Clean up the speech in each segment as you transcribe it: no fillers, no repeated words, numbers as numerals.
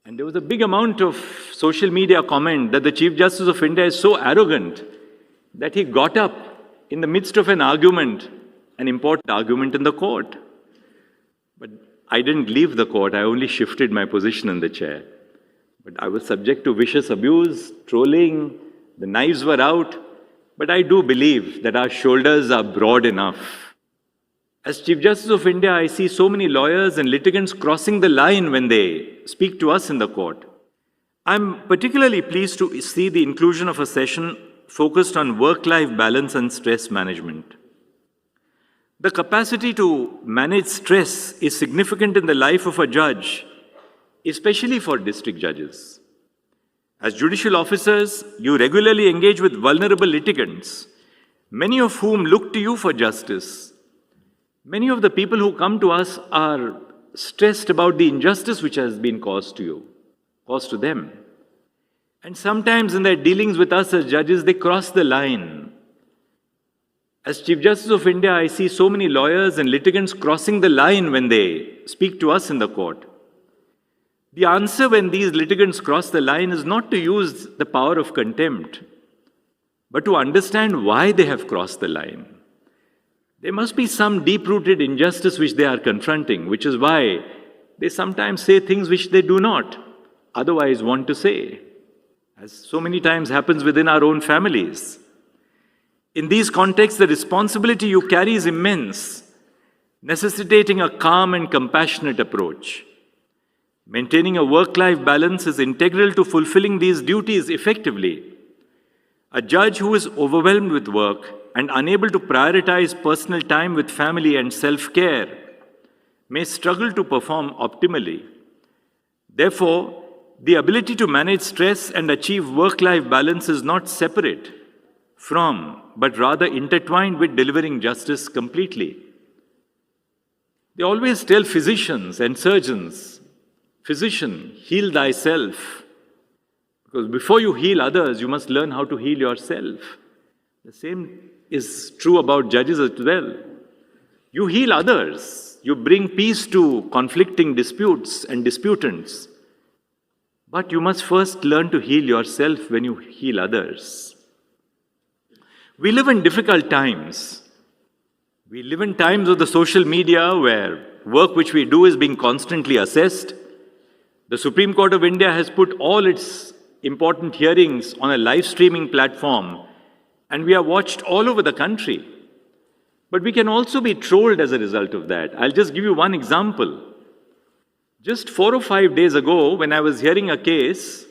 And there was a big amount of social media comment that the Chief Justice of India is so arrogant that he got up in the midst of an argument, an important argument in the court. But I didn't leave the court, I only shifted my position in the chair. But I was subject to vicious abuse, trolling, the knives were out, but I do believe that our shoulders are broad enough. As Chief Justice of India, I see so many lawyers and litigants crossing the line when they speak to us in the court. I'm particularly pleased to see the inclusion of a session focused on work-life balance and stress management. The capacity to manage stress is significant in the life of a judge, especially for district judges. As judicial officers, you regularly engage with vulnerable litigants, many of whom look to you for justice. Many of the people who come to us are stressed about the injustice which has been caused to them. And sometimes in their dealings with us as judges, they cross the line. As Chief Justice of India, I see so many lawyers and litigants crossing the line when they speak to us in the court. The answer when these litigants cross the line is not to use the power of contempt, but to understand why they have crossed the line. There must be some deep-rooted injustice which they are confronting, which is why they sometimes say things which they do not otherwise want to say, as so many times happens within our own families. In these contexts, the responsibility you carry is immense, necessitating a calm and compassionate approach. Maintaining a work-life balance is integral to fulfilling these duties effectively. A judge who is overwhelmed with work and unable to prioritize personal time with family and self-care may struggle to perform optimally. Therefore, the ability to manage stress and achieve work-life balance is not separate from, but rather intertwined with delivering justice completely. They always tell physicians and surgeons, "Physician, heal thyself." Because before you heal others, you must learn how to heal yourself. The same is true about judges as well. You heal others. You bring peace to conflicting disputes and disputants. But you must first learn to heal yourself when you heal others. We live in difficult times. We live in times of the social media where work which we do is being constantly assessed. The Supreme Court of India has put all its important hearings on a live streaming platform, and we are watched all over the country. But we can also be trolled as a result of that. I'll just give you one example. Just 4 or 5 days ago, when I was hearing a case,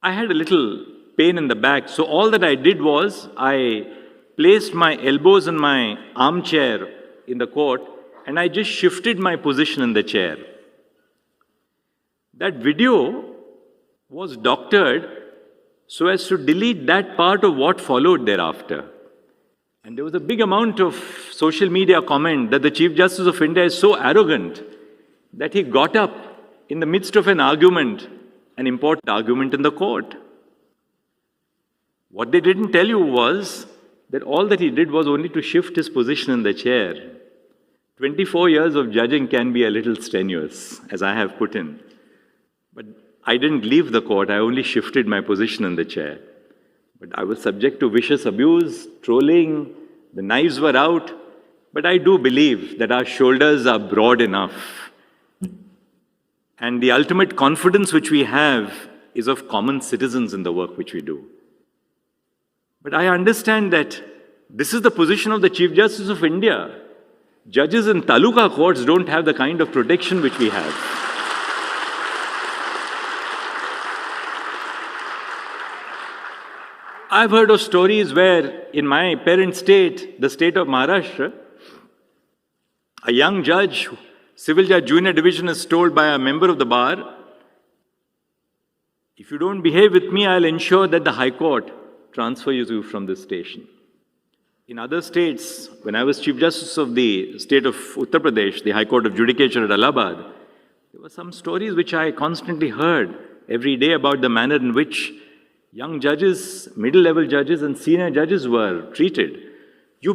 I had a little pain in the back. So all that I did was, I placed my elbows in my armchair in the court, and I just shifted my position in the chair. That video was doctored so as to delete that part of what followed thereafter. And there was a big amount of social media comment that the Chief Justice of India is so arrogant that he got up in the midst of an argument, an important argument in the court. What they didn't tell you was that all that he did was only to shift his position in the chair. 24 years of judging can be a little strenuous, as I have put in. But I didn't leave the court, I only shifted my position in the chair. But I was subject to vicious abuse, trolling, the knives were out, but I do believe that our shoulders are broad enough. And the ultimate confidence which we have is of common citizens in the work which we do. But I understand that this is the position of the Chief Justice of India. Judges in taluka courts don't have the kind of protection which we have. I've heard of stories where in my parent state, the state of Maharashtra, a young judge, Civil Judge Junior Division, is told by a member of the bar, "If you don't behave with me, I'll ensure that the High Court transfers you from this station." In other states, when I was Chief Justice of the state of Uttar Pradesh, the High Court of Judicature at Allahabad, there were some stories which I constantly heard every day about the manner in which young judges, middle-level judges and senior judges were treated. You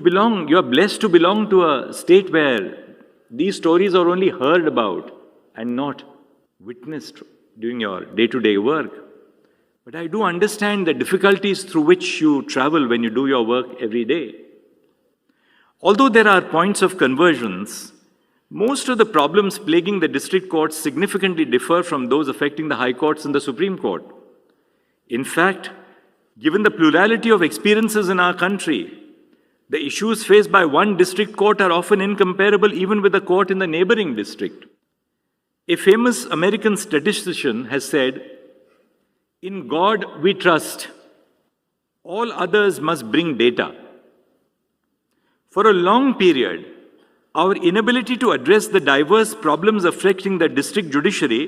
are blessed to belong to a state where these stories are only heard about and not witnessed during your day-to-day work. But I do understand the difficulties through which you travel when you do your work every day. Although there are points of convergence, most of the problems plaguing the district courts significantly differ from those affecting the high courts and the Supreme Court. In fact, given the plurality of experiences in our country, the issues faced by one district court are often incomparable even with the court in the neighboring district. A famous American statistician has said, "In God we trust. All others must bring data." For a long period, our inability to address the diverse problems affecting the district judiciary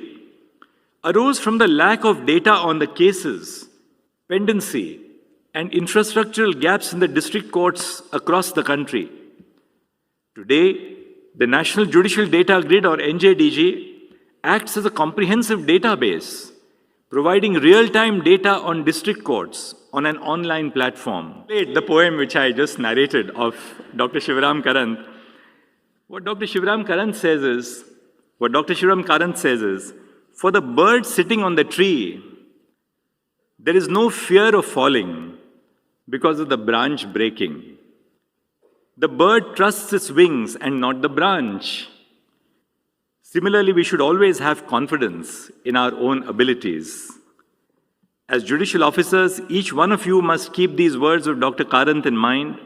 arose from the lack of data on the cases, pendency, and infrastructural gaps in the district courts across the country. Today, the National Judicial Data Grid, or NJDG, acts as a comprehensive database, providing real-time data on district courts on an online platform. The poem which I just narrated of Dr. Shivaram Karant, what Dr. Shivaram Karant says is, for the bird sitting on the tree, there is no fear of falling because of the branch breaking. The bird trusts its wings and not the branch. Similarly, we should always have confidence in our own abilities. As judicial officers, each one of you must keep these words of Dr. Karant in mind.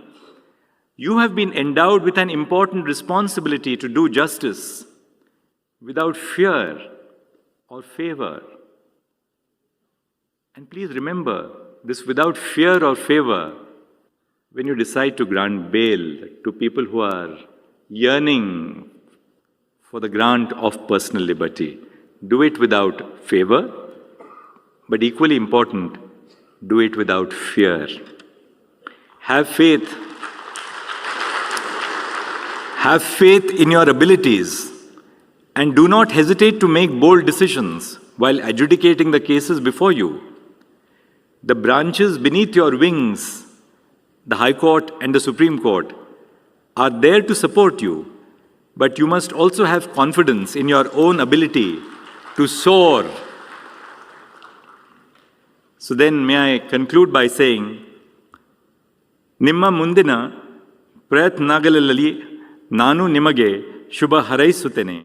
You have been endowed with an important responsibility to do justice without fear or favor. And please remember this: without fear or favor, when you decide to grant bail to people who are yearning for the grant of personal liberty. Do it without favor, but equally important, do it without fear. Have faith in your abilities, and do not hesitate to make bold decisions while adjudicating the cases before you. The branches beneath your wings, the High Court and the Supreme Court, are there to support you, but you must also have confidence in your own ability to soar. So then, may I conclude by saying, Nimma mundina ಪ್ರಯತ್ನಗಳಲ್ಲಿ ನಾನು ನಿಮಗೆ ಶುಭ ಹಾರೈಸುತ್ತೇನೆ.